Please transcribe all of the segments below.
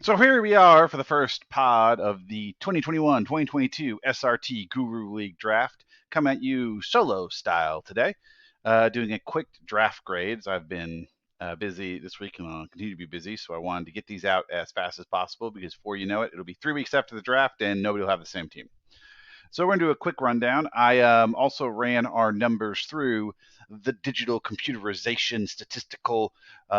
So here we are for the first pod of the 2021-2022 SRT Guru League Draft. Come at you solo style today, doing a quick draft grades. I've been busy this week and I'll continue to be busy, so I wanted to get these out as fast as possible because before you know it, it'll be 3 weeks after the draft and nobody will have the same team. So we're going to do a quick rundown. I also ran our numbers through the digital computerization statistical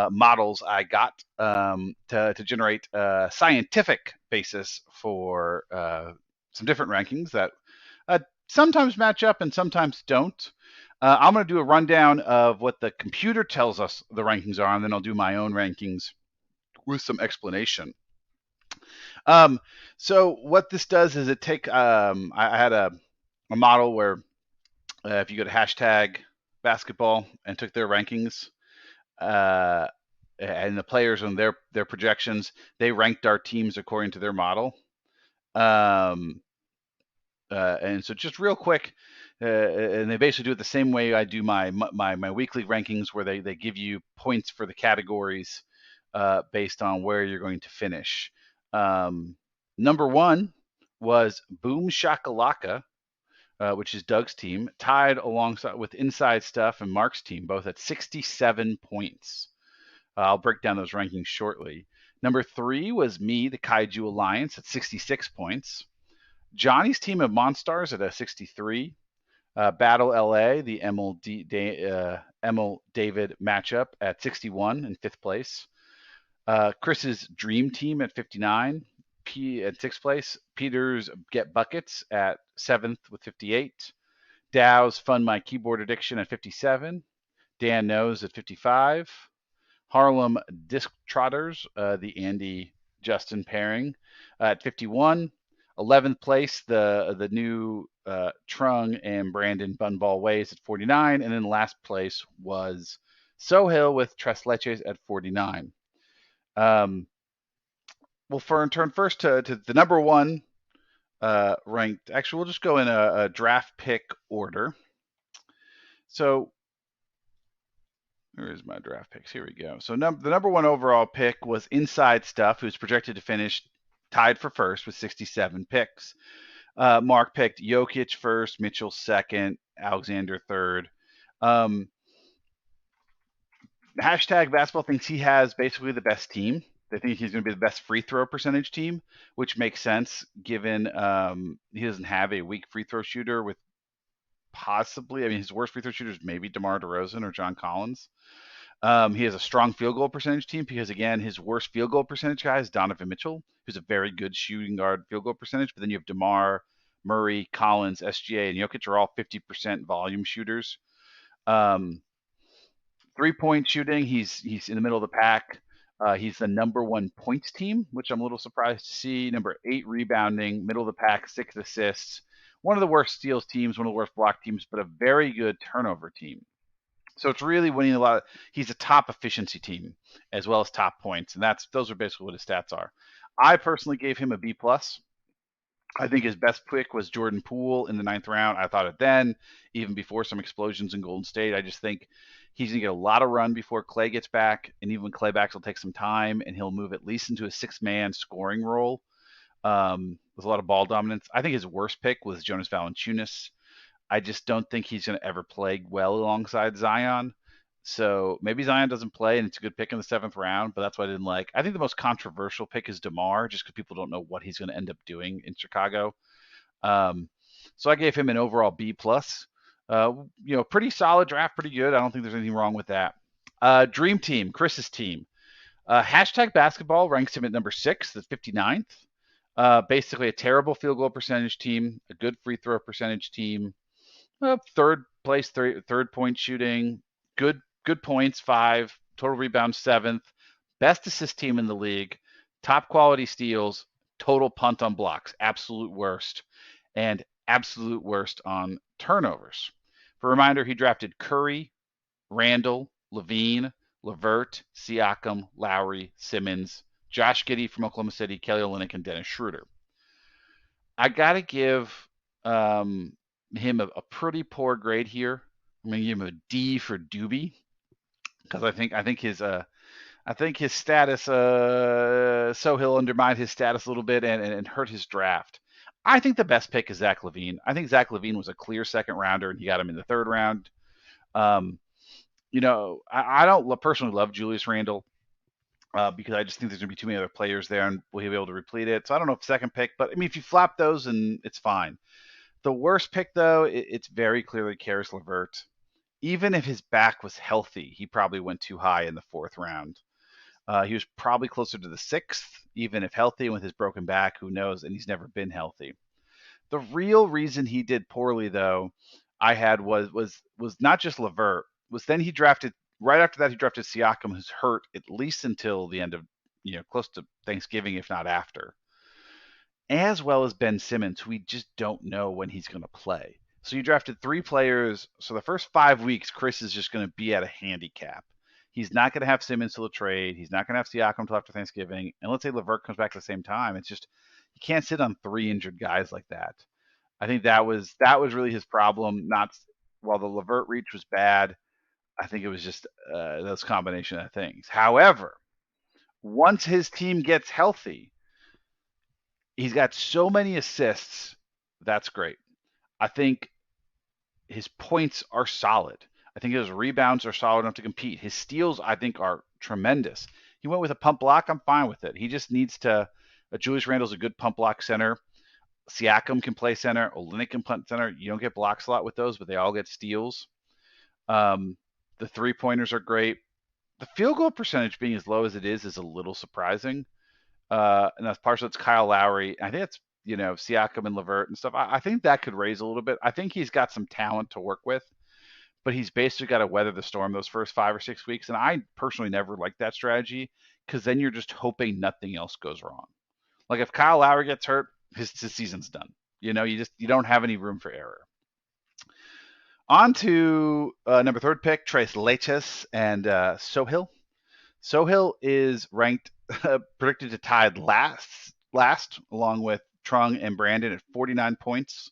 models I got to generate a scientific basis for some different rankings that sometimes match up and sometimes don't. I'm going to do a rundown of what the computer tells us the rankings are, and then I'll do my own rankings with some explanation. Um, so what this does is it take I had a model where if you go to hashtag basketball and took their rankings uh, and the players and their projections, they ranked our teams according to their model. Um, and so just real quick, and they basically do it the same way I do my weekly rankings, where they give you points for the categories based on where you're going to finish. Number one was Boom Shakalaka, which is Doug's team, tied alongside with Inside Stuff and Mark's team, both at 67 points. I'll break down those rankings shortly. Number three was me, the Kaiju Alliance, at 66 points. Johnny's team of Monstars at a 63. Battle LA, the Emil David matchup at 61 in fifth place. Chris's Dream Team at 59. At sixth place. Peter's Get Buckets at seventh with 58. Dow's Fund My Keyboard Addiction at 57. Dan Knows at 55. Harlem Disc Trotters, the Andy Justin pairing, at 51. 11th place, the new Trung and Brandon Bunball Ways at 49. And then last place was Sohill with Tres Leches at 49. We'll turn first to the number one ranked. Actually, we'll just go in a draft pick order. So where is my draft picks? Here we go. So the number one overall pick was Inside Stuff, who's projected to finish tied for first with 67 picks. Mark picked Jokic first, Mitchell second, Alexander third. Hashtag Basketball thinks he has basically the best team. They think he's going to be the best free throw percentage team, which makes sense given he doesn't have a weak free throw shooter with possibly, I mean, his worst free throw shooters maybe DeMar DeRozan or John Collins. He has a strong field goal percentage team because, again, his worst field goal percentage guy is Donovan Mitchell, who's a very good shooting guard field goal percentage. But then you have DeMar, Murray, Collins, SGA, and Jokic are all 50% volume shooters. 3-point shooting, he's in the middle of the pack. He's the number one points team, which I'm a little surprised to see. Number 8 rebounding, middle of the pack, 6 assists. One of the worst steals teams, one of the worst block teams, but a very good turnover team. So it's really winning a lot. He's a top efficiency team as well as top points, and those are basically what his stats are. I personally gave him a B plus. I think his best pick was Jordan Poole in the 9th round. I thought it then, even before some explosions in Golden State. I just think he's going to get a lot of run before Clay gets back, and even when Clay backs, will take some time, and he'll move at least into a 6-man scoring role with a lot of ball dominance. I think his worst pick was Jonas Valanciunas. I just don't think he's going to ever play well alongside Zion. So maybe Zion doesn't play and it's a good pick in the 7th round, but that's what I didn't like. I think the most controversial pick is DeMar, just because people don't know what he's going to end up doing in Chicago. So I gave him an overall B plus. Pretty solid draft, pretty good. I don't think there's anything wrong with that. Dream Team, Chris's team. Hashtag Basketball ranks him at number 6, the 59th. Basically a terrible field goal percentage team, a good free throw percentage team. Third place, third point shooting, good points, 5, total rebounds, 7th, best assist team in the league, top quality steals, total punt on blocks, absolute worst, and absolute worst on turnovers. For a reminder, he drafted Curry, Randall, Levine, LeVert, Siakam, Lowry, Simmons, Josh Giddey from Oklahoma City, Kelly Olynyk, and Dennis Schroeder. I got to give him a pretty poor grade here. I'm going to give him a D for Doobie because I think his I think his status, Sohail undermined his status a little bit and hurt his draft. I think the best pick is Zach LaVine. I think Zach LaVine was a clear second rounder, and he got him in the third round. Um, I don't personally love Julius Randle because I just think there's going to be too many other players there, and will he be able to replete it? So I don't know if second pick, but I mean, if you flop those, and it's fine. The worst pick, though, it's very clearly Caris LeVert. Even if his back was healthy, he probably went too high in the fourth round. He was probably closer to the sixth, even if healthy. And with his broken back, who knows? And he's never been healthy. The real reason he did poorly, though, I had was not just LeVert. Was then he drafted right after that he drafted Siakam, who's hurt at least until the end of close to Thanksgiving, if not after, as well as Ben Simmons, who we just don't know when he's going to play. So you drafted three players. So the first 5 weeks, Chris is just going to be at a handicap. He's not going to have Simmons till the trade. He's not going to have Siakam till after Thanksgiving. And let's say LeVert comes back at the same time. It's just you can't sit on three injured guys like that. I think that was really his problem. Not while the LeVert reach was bad. I think it was just those combination of things. However, once his team gets healthy, he's got so many assists. That's great. I think his points are solid. I think his rebounds are solid enough to compete. His steals, I think, are tremendous. He went with a pump block. I'm fine with it. He just needs to. Julius Randle's a good pump block center. Siakam can play center. Olynyk can play center. You don't get blocks a lot with those, but they all get steals. The three pointers are great. The field goal percentage being as low as it is a little surprising. And that's partially it's Kyle Lowry. I think it's Siakam and LeVert and stuff. I think that could raise a little bit. I think he's got some talent to work with, but he's basically got to weather the storm those first 5 or 6 weeks. And I personally never liked that strategy because then you're just hoping nothing else goes wrong. Like if Kyle Lowry gets hurt, his season's done. You don't have any room for error. On to number third pick, Tres Leches and Sohail. Sohail is ranked predicted to tie last along with Trung and Brandon at 49 points.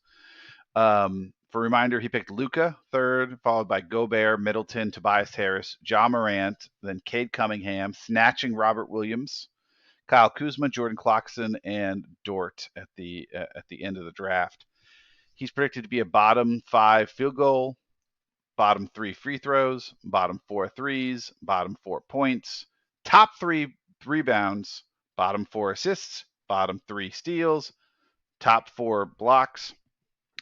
For a reminder, he picked Luka third, followed by Gobert, Middleton, Tobias Harris, Ja Morant, then Cade Cunningham, snatching Robert Williams, Kyle Kuzma, Jordan Clarkson, and Dort at the end of the draft. He's predicted to be a bottom 5 field goal, bottom 3 free throws, bottom 4 threes, bottom 4 points, top 3 rebounds, bottom 4 assists, bottom 3 steals, top 4 blocks,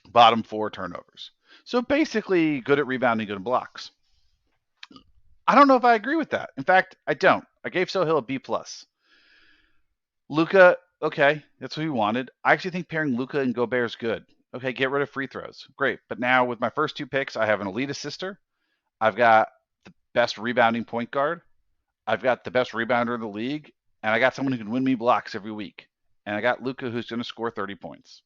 bottom 4 turnovers. So basically good at rebounding, good at blocks. I don't know if I agree with that. In fact, I don't. I gave Sohail a B+. Luka, okay, that's what we wanted. I actually think pairing Luka and Gobert is good. Okay, get rid of free throws. Great. But now with my first 2 picks, I have an elite assister. I've got the best rebounding point guard. I've got the best rebounder in the league. And I got someone who can win me blocks every week. And I got Luka who's going to score 30 points.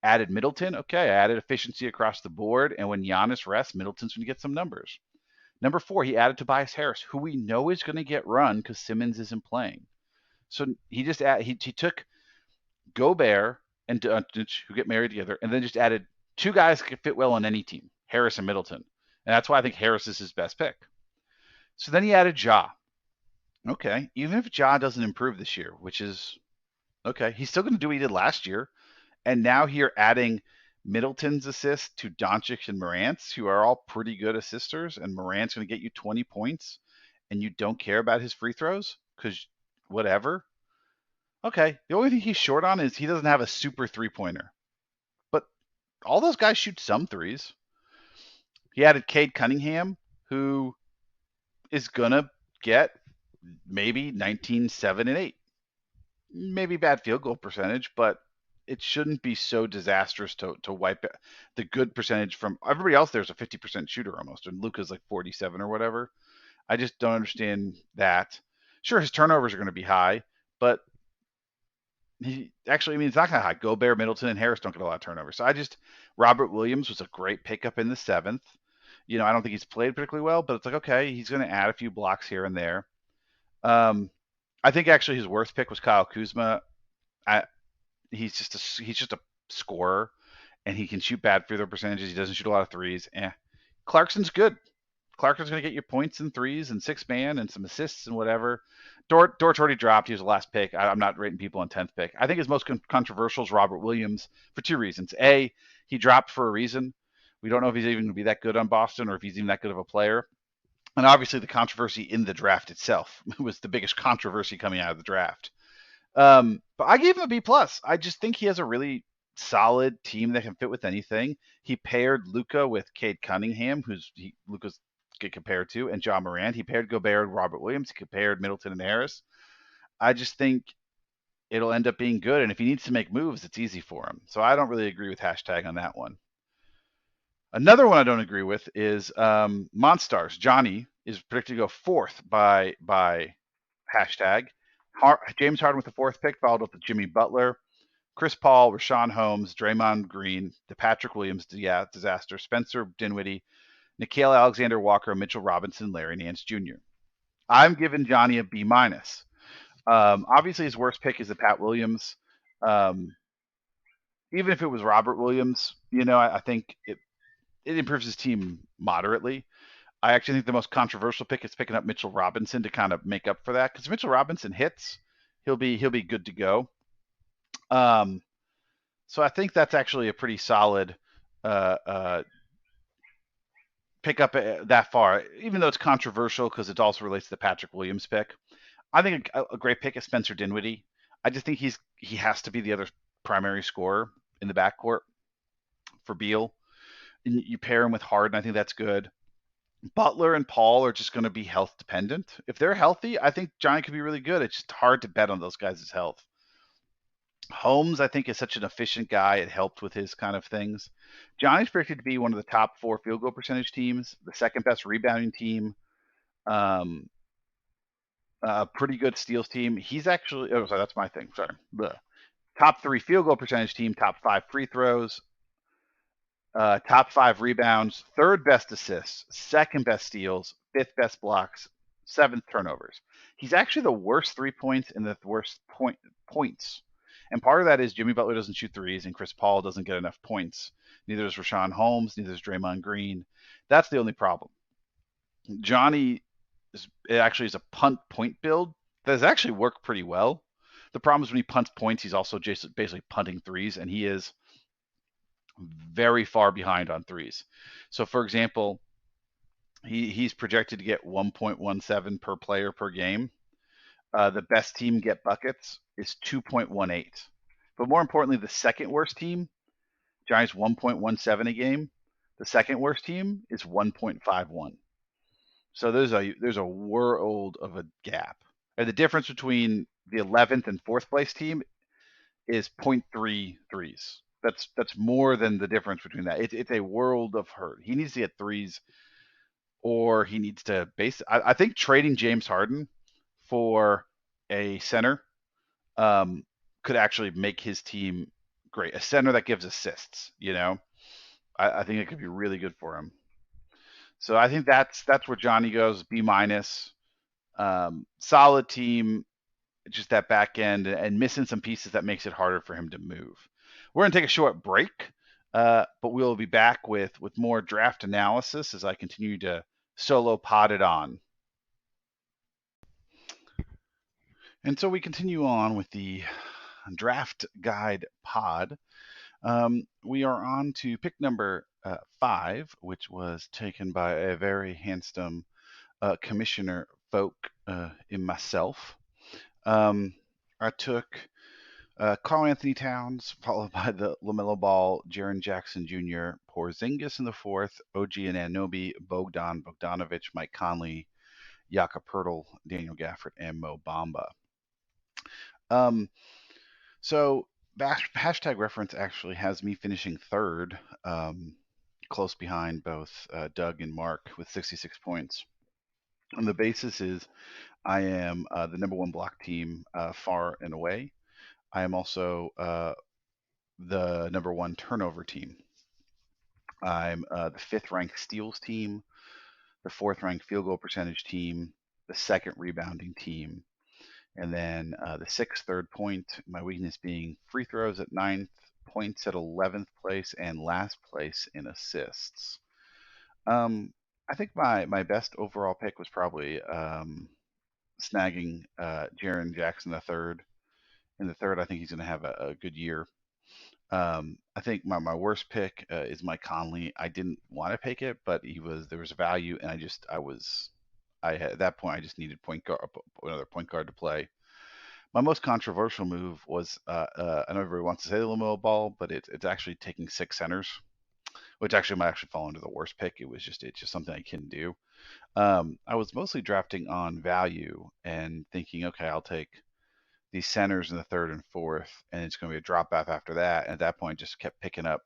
Added Middleton. Okay, I added efficiency across the board. And when Giannis rests, Middleton's going to get some numbers. Number 4, he added Tobias Harris, who we know is going to get run because Simmons isn't playing. So he just he took Gobert and Doncic, who get married together, and then just added 2 guys that could fit well on any team, Harris and Middleton. And that's why I think Harris is his best pick. So then he added Ja. Okay, even if Ja doesn't improve this year, which is okay, he's still going to do what he did last year. And now you're adding Middleton's assist to Doncic and Morant's, who are all pretty good assisters, and Morant's going to get you 20 points, and you don't care about his free throws because whatever. Okay, the only thing he's short on is he doesn't have a super 3-pointer. But all those guys shoot some threes. He added Cade Cunningham, who is going to get maybe 19, 7, and 8. Maybe bad field goal percentage, but it shouldn't be so disastrous to wipe the good percentage from everybody else. There's a 50% shooter almost, and Luka's like 47 or whatever. I just don't understand that. Sure, his turnovers are going to be high, but he actually, I mean, it's not going to high. Gobert, Middleton, and Harris don't get a lot of turnovers. So Robert Williams was a great pickup in the 7th. I don't think he's played particularly well, but it's like, okay, he's going to add a few blocks here and there. I think actually his worst pick was Kyle Kuzma. He's just a scorer, and he can shoot bad free throw percentages. He doesn't shoot a lot of threes. Clarkson's good. Clarkson's going to get you points and threes and six man and some assists and whatever. Dort's already dropped. He was the last pick. I'm not rating people on 10th pick. I think his most controversial is Robert Williams for two reasons. A, he dropped for a reason. We don't know if he's even going to be that good on Boston or if he's even that good of a player. And obviously, the controversy in the draft itself was the biggest controversy coming out of the draft. But I gave him a B plus. I just think he has a really solid team that can fit with anything. He paired Luka with Cade Cunningham, Luka's get compared to, and John Morant. He paired Gobert and Robert Williams. He compared Middleton and Harris. I just think it'll end up being good. And if he needs to make moves, it's easy for him. So I don't really agree with hashtag on that one. Another one I don't agree with is Monstars. Johnny is predicted to go fourth by hashtag. James Harden with the fourth pick, followed up with Jimmy Butler, Chris Paul, Rashawn Holmes, Draymond Green, the Patrick Williams disaster, Spencer Dinwiddie, Nickeil Alexander-Walker, Mitchell Robinson, Larry Nance Jr. I'm giving Johnny a B minus. Obviously, his worst pick is the Pat Williams. Even if it was Robert Williams, I think it improves his team moderately. I actually think the most controversial pick is picking up Mitchell Robinson to kind of make up for that. Because if Mitchell Robinson hits, he'll be good to go. So I think that's actually a pretty solid pick up that far, even though it's controversial because it also relates to the Patrick Williams pick. I think a great pick is Spencer Dinwiddie. I just think he has to be the other primary scorer in the backcourt for Beal. And you pair him with Harden, I think that's good. Butler and Paul are just going to be health dependent. If they're healthy, I think Johnny could be really good. It's just hard to bet on those guys' health. Holmes, I think, is such an efficient guy. It helped with his kind of things. Johnny's predicted to be one of the top 4 field goal percentage teams, the second best rebounding team, pretty good steals team. He's actually, sorry, that's my thing. Sorry. Blech. Top 3 field goal percentage team, top 5 free throws, top 5 rebounds, third best assists, second best steals, fifth best blocks, seventh turnovers. He's actually the worst 3 points and the worst points. And part of that is Jimmy Butler doesn't shoot threes and Chris Paul doesn't get enough points. Neither does Rashawn Holmes, neither does Draymond Green. That's the only problem. Johnny actually is a punt point build that has actually worked pretty well. The problem is when he punts points, he's also just basically punting threes, and he is very far behind on threes. So, for example, he's projected to get 1.17 per player per game. The best team get buckets is 2.18. But more importantly, the second worst team, Giants 1.17 a game. The second worst team is 1.51. So there's a world of a gap. And the difference between the 11th and 4th place team is 0.3 threes. That's more than the difference between that. It's a world of hurt. He needs to get threes, or he needs to I think trading James Harden for a center could actually make his team great. A center that gives assists, I think it could be really good for him. So I think that's where Johnny goes, B minus. Solid team, just that back end and missing some pieces that makes it harder for him to move. We're going to take a short break, but we'll be back with more draft analysis as I continue to solo pod it on. And so we continue on with the draft guide pod. We are on to pick number 5, which was taken by a very handsome commissioner folk in myself. I took Karl-Anthony Towns, followed by the LaMelo Ball, Jaren Jackson Jr., Porzingis in the 4th, OG Anunoby, Bogdan Bogdanovic, Mike Conley, Jakob Poeltl, Daniel Gafford, and Mo Bamba. So hashtag reference actually has me finishing 3rd, close behind both Doug and Mark with 66 points. And the basis is I am the number 1 block team far and away. I am also the number 1 turnover team. I'm the 5th ranked steals team, the 4th ranked field goal percentage team, the 2nd rebounding team, and then the 6th third point. My weakness being free throws at 9th, points at 11th place, and last place in assists. I think my best overall pick was probably snagging Jaron Jackson the third. In the third, I think he's going to have a good year. I think my worst pick is Mike Conley. I didn't want to pick it, but there was value, and I had, at that point I just needed another point guard to play. My most controversial move was I know everybody wants to say the LaMelo Ball, but it's actually taking six centers, which actually might actually fall into the worst pick. It's just something I can do. I was mostly drafting on value and thinking, okay, I'll take these centers in the third and fourth, and it's going to be a drop off after that. And at that point, just kept picking up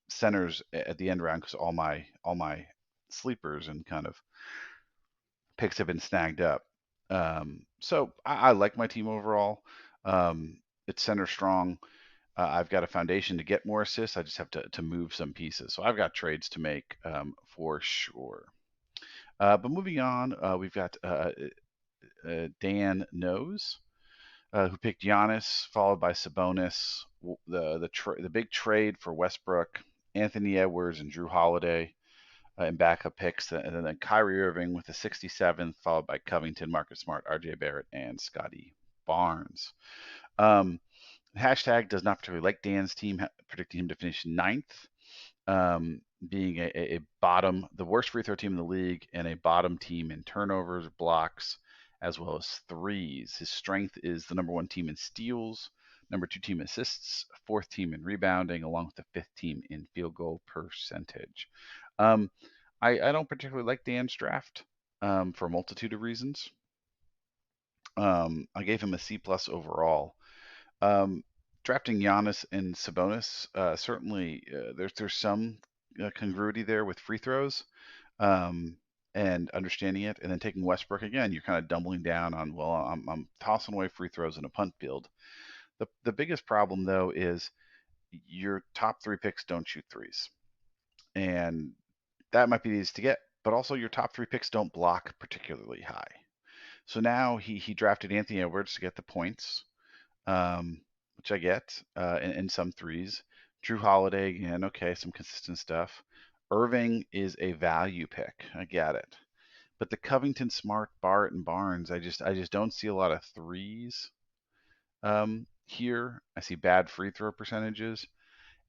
centers at the end round because all my sleepers and kind of picks have been snagged up. So I like my team overall. It's center strong. I've got a foundation to get more assists. I just have to move some pieces. So I've got trades to make for sure. But moving on, we've got Dan Knows, who picked Giannis, followed by Sabonis. The big trade for Westbrook, Anthony Edwards, and Drew Holiday in backup picks, and then Kyrie Irving with the 67th, followed by Covington, Marcus Smart, R.J. Barrett, and Scotty Barnes. Um, hashtag does not particularly like Dan's team, predicting him to finish ninth, being a bottom, the worst free throw team in the league, and a bottom team in turnovers, blocks, as well as threes. His strength is the number one team in steals, number two team in assists, fourth team in rebounding, along with the fifth team in field goal percentage. Um, I don't particularly like Dan's draft for a multitude of reasons. I gave him a C plus overall. Um, Drafting Giannis and Sabonis, certainly there's some congruity there with free throws um, and understanding it, and then taking Westbrook again, you're kind of doubling down on well, I'm tossing away free throws in a punt field. The biggest problem though is your top three picks don't shoot threes, and that might be easy to get, but also your top three picks don't block particularly high. So now he drafted Anthony Edwards to get the points, which I get in some threes. Drew Holiday again, okay, some consistent stuff. Irving is a value pick. I get it. But the Covington, Smart, Barrett, and Barnes, I just don't see a lot of threes here. I see bad free throw percentages.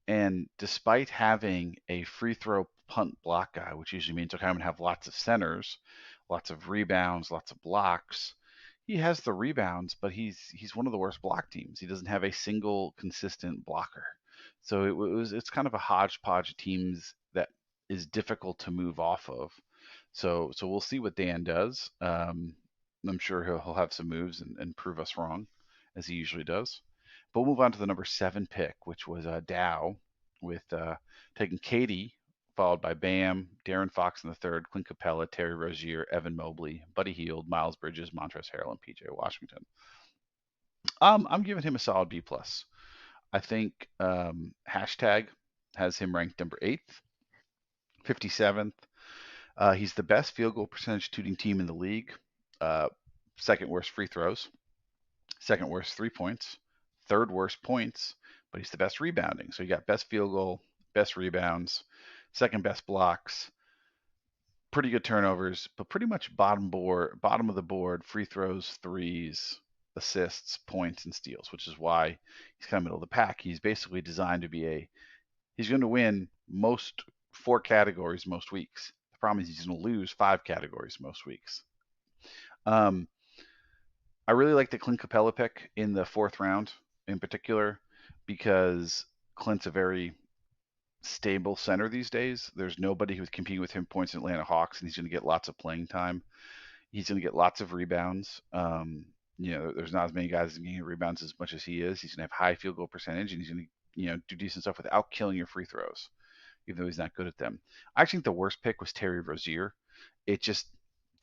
And despite having a free throw punt block guy, which usually means okay, I'm gonna have lots of centers, lots of rebounds, lots of blocks. He has the rebounds, but he's one of the worst block teams. He doesn't have a single consistent blocker. So it's kind of a hodgepodge of teams that is difficult to move off of. So we'll see what Dan does. I'm sure he'll have some moves and prove us wrong, as he usually does. But we'll move on to the number seven pick, which was Dow, with taking Katie, followed by Bam, Darren Fox in the third, Clint Capella, Terry Rozier, Evan Mobley, Buddy Hield, Miles Bridges, Montrezl Harrell, and PJ Washington. I'm giving him a solid B plus. I think hashtag has him ranked number eighth, 57th. He's the best field goal percentage shooting team in the league. Uh, Second worst free throws, second worst 3 points, third worst points, but he's the best rebounding. So you got best field goal, best rebounds, second best blocks, pretty good turnovers, but pretty much bottom of the board, free throws, threes, assists, points, and steals, which is why he's kind of middle of the pack. He's basically designed to be he's going to win most four categories most weeks. The problem is he's going to lose five categories most weeks. Um, I really like the Clint Capella pick in the fourth round in particular because Clint's a very stable center these days. There's nobody who's competing with him points in Atlanta Hawks, and he's going to get lots of playing time. He's going to get lots of rebounds. There's not as many guys getting rebounds as much as he is. He's going to have high field goal percentage, and he's going to do decent stuff without killing your free throws, even though he's not good at them. I think the worst pick was Terry Rozier. It just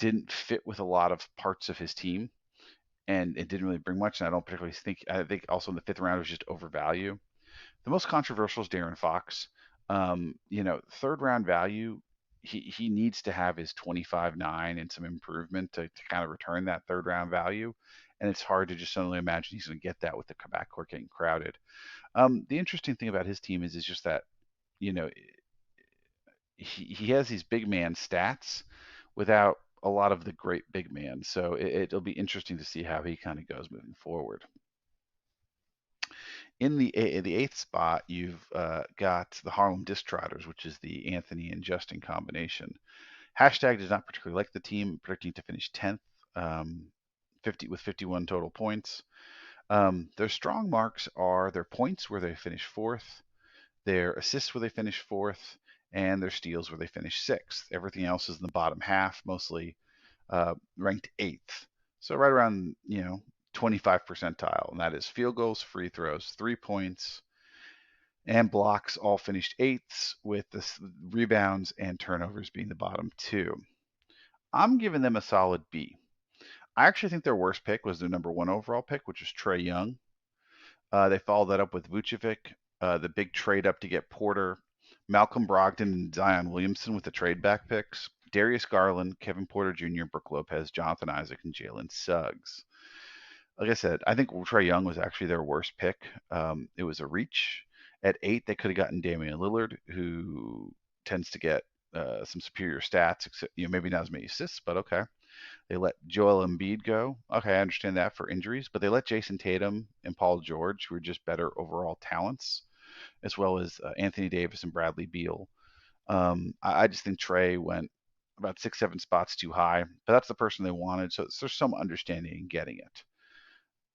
didn't fit with a lot of parts of his team, and it didn't really bring much. And I don't particularly think. I think also in the fifth round it was just overvalue. The most controversial is Darren Fox. Third round value. He needs to have his 25-9 and some improvement to kind of return that third round value. And it's hard to just suddenly imagine he's going to get that with the backcourt getting crowded. The interesting thing about his team is just that, you know, he has these big man stats, without a lot of the great big man. So it'll be interesting to see how he kind of goes moving forward. In the eighth spot, you've got the Harlem Distrotters, which is the Anthony and Justin combination. Hashtag does not particularly like the team, predicting to finish 10th, 51 total points. Their strong marks are their points, where they finish fourth, their assists, where they finish fourth, and their steals, where they finish sixth. Everything else is in the bottom half, mostly ranked eighth. So right around 25 percentile, and that is field goals, free throws, 3 points, and blocks all finished eighths, with the rebounds and turnovers being the bottom two. I'm giving them a solid B. I actually think their worst pick was their number 1 overall pick, which was Trae Young. They followed that up with Vucevic, the big trade up to get Porter, Malcolm Brogdon, and Zion Williamson with the trade back picks, Darius Garland, Kevin Porter Jr., Brook Lopez, Jonathan Isaac, and Jalen Suggs. Like I said, I think Trae Young was actually their worst pick. It was a reach. At 8, they could have gotten Damian Lillard, who tends to get some superior stats, except, maybe not as many assists, but okay. They let Joel Embiid go. Okay, I understand that for injuries, but they let Jason Tatum and Paul George, who are just better overall talents, as well as Anthony Davis and Bradley Beal. I just think Trae went about 6, 7 spots too high, but that's the person they wanted, so there's some understanding in getting it.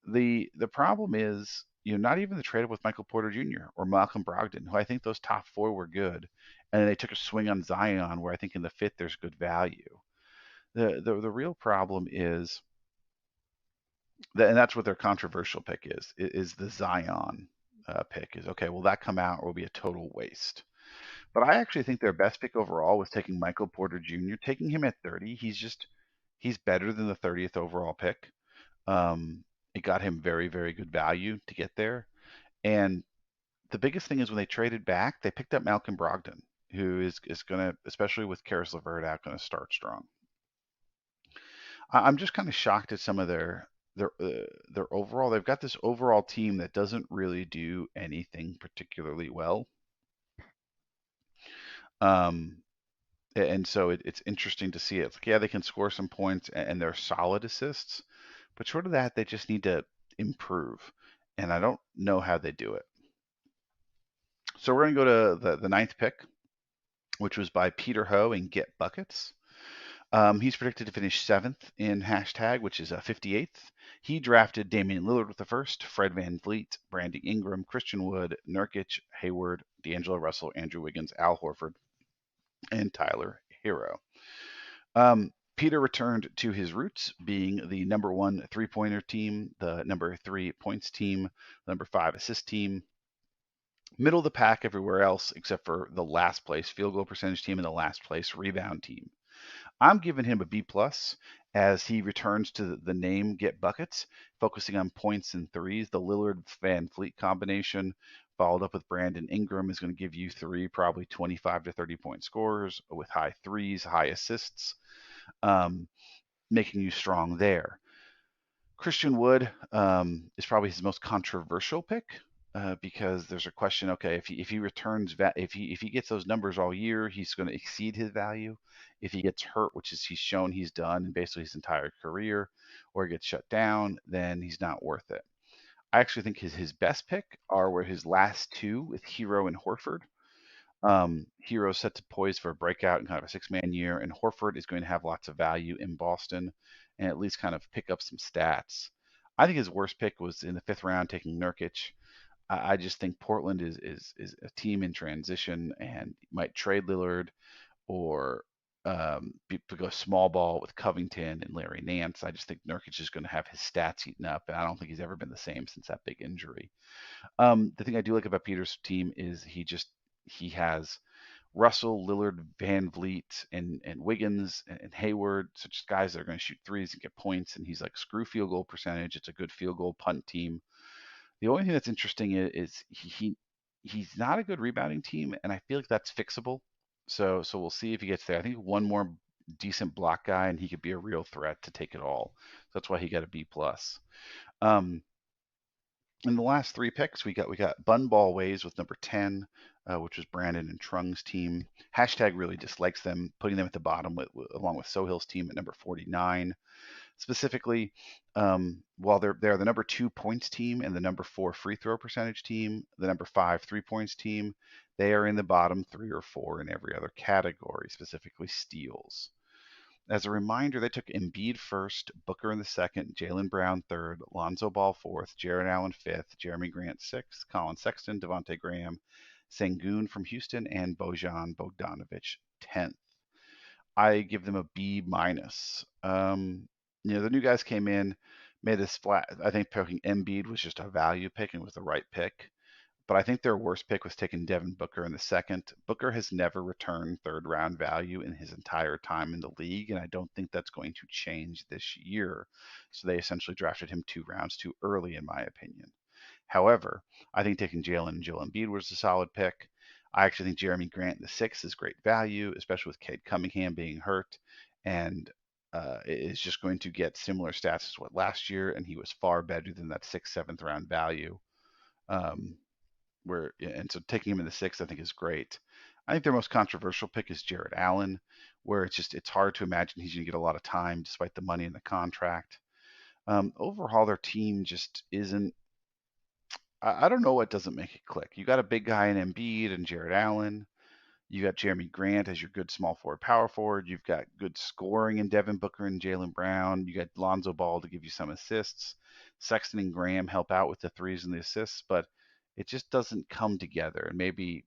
The problem is, not even the trade up with Michael Porter Jr. or Malcolm Brogdon, who I think those top 4 were good, and then they took a swing on Zion, where I think in the 5th there's good value. The real problem is that, and that's what their controversial pick is the Zion pick. Is okay, will that come out, or will be a total waste? But I actually think their best pick overall was taking Michael Porter Jr. Taking him at 30, he's better than the 30th overall pick. It got him very, very good value to get there. And the biggest thing is, when they traded back, they picked up Malcolm Brogdon, who is going to, especially with Caris LeVert out, going to start strong. I'm just kind of shocked at some of their overall. They've got this overall team that doesn't really do anything particularly well. And so it's interesting to see it. It's like, yeah, they can score some points and they're solid assists, but short of that, they just need to improve. And I don't know how they do it. So we're going to go to the 9th pick, which was by Peter Ho and Get Buckets. He's predicted to finish 7th in hashtag, which is 58th. He drafted Damian Lillard with the first, Fred VanVleet, Brandon Ingram, Christian Wood, Nurkic, Hayward, D'Angelo Russell, Andrew Wiggins, Al Horford, and Tyler Hero. Peter returned to his roots, being the number 1 3-pointer team, the number 3 points team, the number 5 assist team, middle of the pack everywhere else except for the last place field goal percentage team and the last place rebound team. I'm giving him a B plus as he returns to the name Get Buckets, focusing on points and threes. The Lillard VanVleet combination, followed up with Brandon Ingram, is going to give you 3 probably 25 to 30 point scorers with high threes, high assists, making you strong there. Christian Wood is probably his most controversial pick. Because there's a question. Okay, if he returns, if he gets those numbers all year, he's going to exceed his value. If he gets hurt, which is he's shown he's done in basically his entire career, or gets shut down, then he's not worth it. I actually think his best pick were his last 2 with Hero and Horford. Hero set to poise for a breakout in kind of a 6-man year, and Horford is going to have lots of value in Boston and at least kind of pick up some stats. I think his worst pick was in the 5th round, taking Nurkic. I just think Portland is a team in transition and might trade Lillard or go small ball with Covington and Larry Nance. I just think Nurkic is going to have his stats eaten up, and I don't think he's ever been the same since that big injury. The thing I do like about Peter's team is he has Russell, Lillard, VanVleet, and Wiggins and Hayward, such guys that are going to shoot threes and get points. And he's like, screw field goal percentage. It's a good field goal punt team. The only thing that's interesting is he's not a good rebounding team, and I feel like that's fixable. So we'll see if he gets there. I think one more decent block guy, and he could be a real threat to take it all. So that's why he got a B plus. In the last 3 picks, we got Bun Ball Ways with number 10, which was Brandon and Trung's team. Hashtag really dislikes them, putting them at the bottom along with Sohil's team at number 49. Specifically, while they're the number 2 points team and the number 4 free throw percentage team, the number 5 3 points team, they are in the bottom 3 or 4 in every other category, specifically steals. As a reminder, they took Embiid first, Booker in the second, Jaylen Brown third, Lonzo Ball fourth, Jarrett Allen fifth, Jerami Grant sixth, Colin Sexton, Devontae Graham, Sengun from Houston, and Bojan Bogdanovic 10th. I give them a B minus. The new guys came in, made this flat. I think picking Embiid was just a value pick and was the right pick. But I think their worst pick was taking Devin Booker in the second. Booker has never returned third round value in his entire time in the league, and I don't think that's going to change this year. So they essentially drafted him 2 rounds too early, in my opinion. However, I think taking Jalen and Joel Embiid was a solid pick. I actually think Jerami Grant in the sixth is great value, especially with Cade Cunningham being hurt, and is just going to get similar stats as what last year, and he was far better than that sixth, seventh round value. So taking him in the sixth, I think, is great. I think their most controversial pick is Jarrett Allen, where it's hard to imagine he's going to get a lot of time despite the money in the contract. Overall, their team just isn't. I don't know what doesn't make it click. You got a big guy in Embiid and Jarrett Allen. You got Jerami Grant as your good small forward, power forward. You've got good scoring in Devin Booker and Jaylen Brown. You got Lonzo Ball to give you some assists. Sexton and Graham help out with the threes and the assists, but it just doesn't come together. And maybe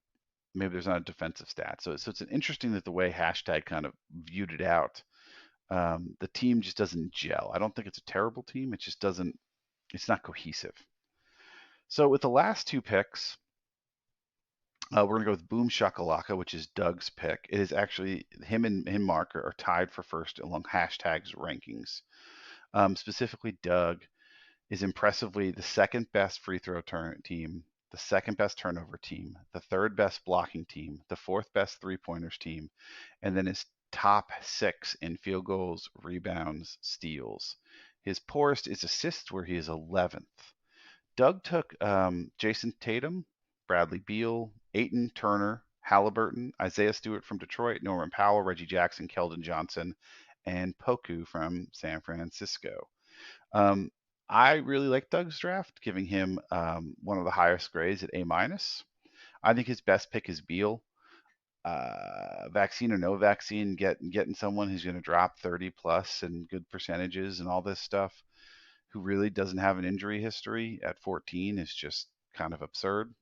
there's not a defensive stat. So it's interesting that the way hashtag kind of viewed it out, the team just doesn't gel. I don't think it's a terrible team. It just doesn't. It's not cohesive. So with the last 2 picks, we're going to go with Boom Shakalaka, which is Doug's pick. It is actually him and Mark are tied for first along hashtags rankings. Specifically, Doug is impressively the second best free throw team, the second best turnover team, the third best blocking team, the fourth best 3-pointers team, and then his top 6 in field goals, rebounds, steals. His poorest is assists, where he is 11th. Doug took Jason Tatum, Bradley Beal, Ayton, Turner, Halliburton, Isaiah Stewart from Detroit, Norman Powell, Reggie Jackson, Keldon Johnson, and Poku from San Francisco. I really like Doug's draft, giving him one of the highest grades at A minus. I think his best pick is Beal. Vaccine or no vaccine, getting someone who's going to drop 30 plus and good percentages and all this stuff, who really doesn't have an injury history at 14, is just kind of absurd.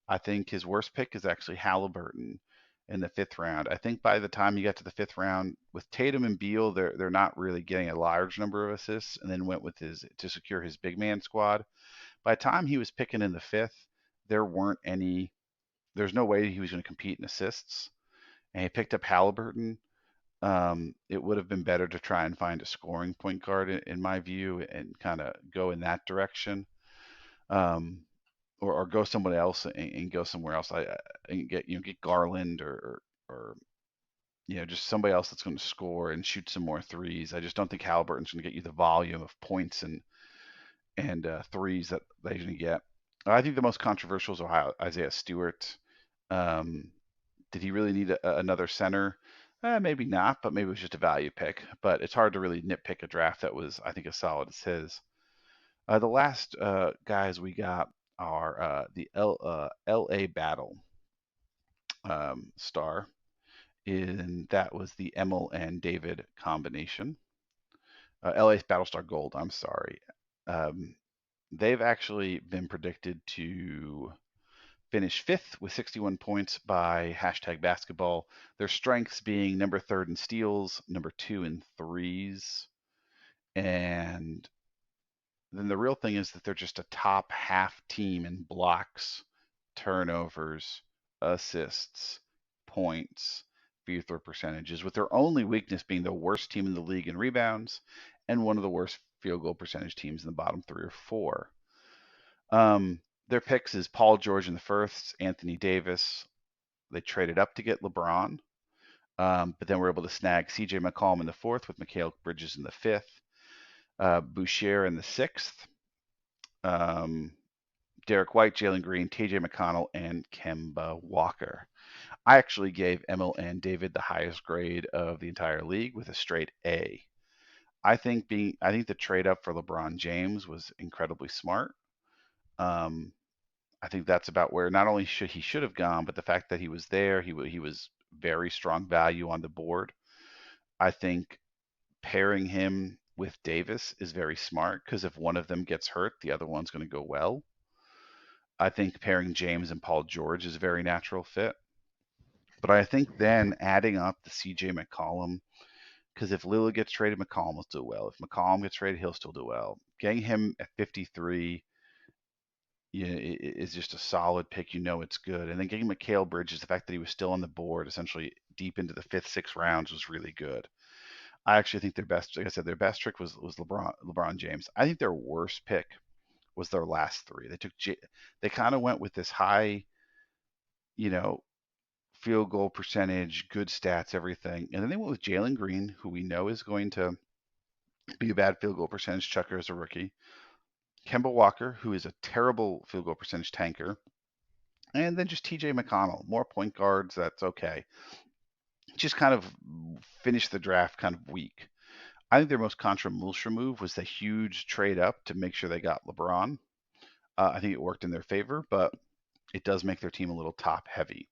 I think his worst pick is actually Halliburton in the 5th round. I think by the time you get to the 5th round, with Tatum and Beal, they're not really getting a large number of assists, and then went with his to secure his big man squad. By the time he was picking in the 5th, there's no way he was going to compete in assists, and he picked up Halliburton. It would have been better to try and find a scoring point guard, in my view, and kind of go in that direction, or go someone else and go somewhere else. And get Garland or just somebody else that's going to score and shoot some more threes. I just don't think Halliburton's going to get you the volume of points and threes that they're going to get. I think the most controversial is Isaiah Stewart. Did he really need another center? Maybe not, but maybe it was just a value pick. But it's hard to really nitpick a draft that was, I think, as solid as his. The last guys we got are the LA Battle star, and that was the Emil and David combination. LA's Battlestar Gold, I'm sorry. They've actually been predicted to finish 5th with 61 points by hashtag basketball. Their strengths being number 3rd in steals, number 2 in threes, and then the real thing is that they're just a top half team in blocks, turnovers, assists, points, free throw percentages, with their only weakness being the worst team in the league in rebounds and one of the worst field goal percentage teams in the bottom 3 or 4. Their picks is Paul George in the first, Anthony Davis. They traded up to get LeBron, but then were able to snag CJ McCollum in the 4th with Mikal Bridges in the 5th, Boucher in the 6th, Derek White, Jalen Green, TJ McConnell, and Kemba Walker. I actually gave Emil and David the highest grade of the entire league with a straight A. I think the trade up for LeBron James was incredibly smart. Um, I think that's about where not only should have gone, but the fact that he was there, he was very strong value on the board. I think pairing him with Davis is very smart because if one of them gets hurt, the other one's going to go well. I think pairing James and Paul George is a very natural fit. But I think then adding up the CJ McCollum, because if Lillard gets traded, McCollum will do well. If McCollum gets traded, he'll still do well. Getting him at 53 is just a solid pick. You know it's good. And then getting Mikal Bridges, the fact that he was still on the board, essentially deep into the fifth, sixth rounds, was really good. I actually think their best, like I said, their best trick was LeBron James. I think their worst pick was their last three. They kind of went with this high, you know, field goal percentage, good stats, everything, and then they went with Jalen Green, who we know is going to be a bad field goal percentage chucker as a rookie. Kemba Walker, who is a terrible field goal percentage tanker, and then just TJ McConnell, more point guards. That's okay. Just kind of finished the draft kind of weak. I think their most controversial move was the huge trade up to make sure they got LeBron. I think it worked in their favor, but it does make their team a little top heavy.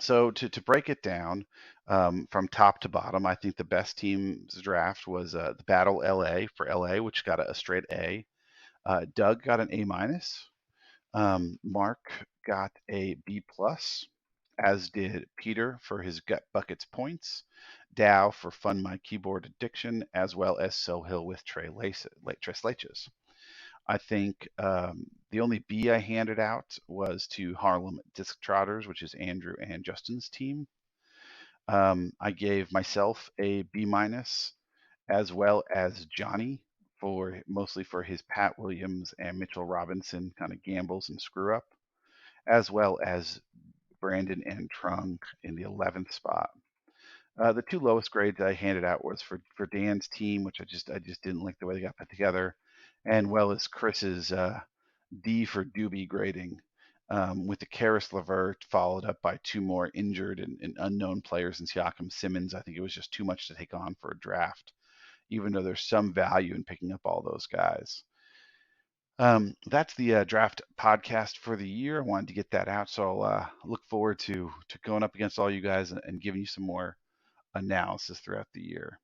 So to break it down from top to bottom, I think the best team's draft was the Battle LA for LA, which got a straight A. Doug got an A minus. Mark got a B plus, as did Peter for his gut buckets points, Dow for fun my keyboard addiction, as well as Sohill with Tres Leches. I think the only B I handed out was to Harlem Disc Trotters, which is Andrew and Justin's team. I gave myself a B minus, as well as Johnny for mostly for his Pat Williams and Mitchell Robinson kind of gambles and screw up, as well as Brandon and Trunk in the 11th spot. The two lowest grades I handed out was for Dan's team, which I just didn't like the way they got put together, and well as Chris's D for Doobie grading, with the Karis LeVert followed up by two more injured and unknown players in Siakam Simmons. I think it was just too much to take on for a draft, even though there's some value in picking up all those guys. That's the draft podcast for the year. I wanted to get that out, so I'll look forward to going up against all you guys and giving you some more analysis throughout the year.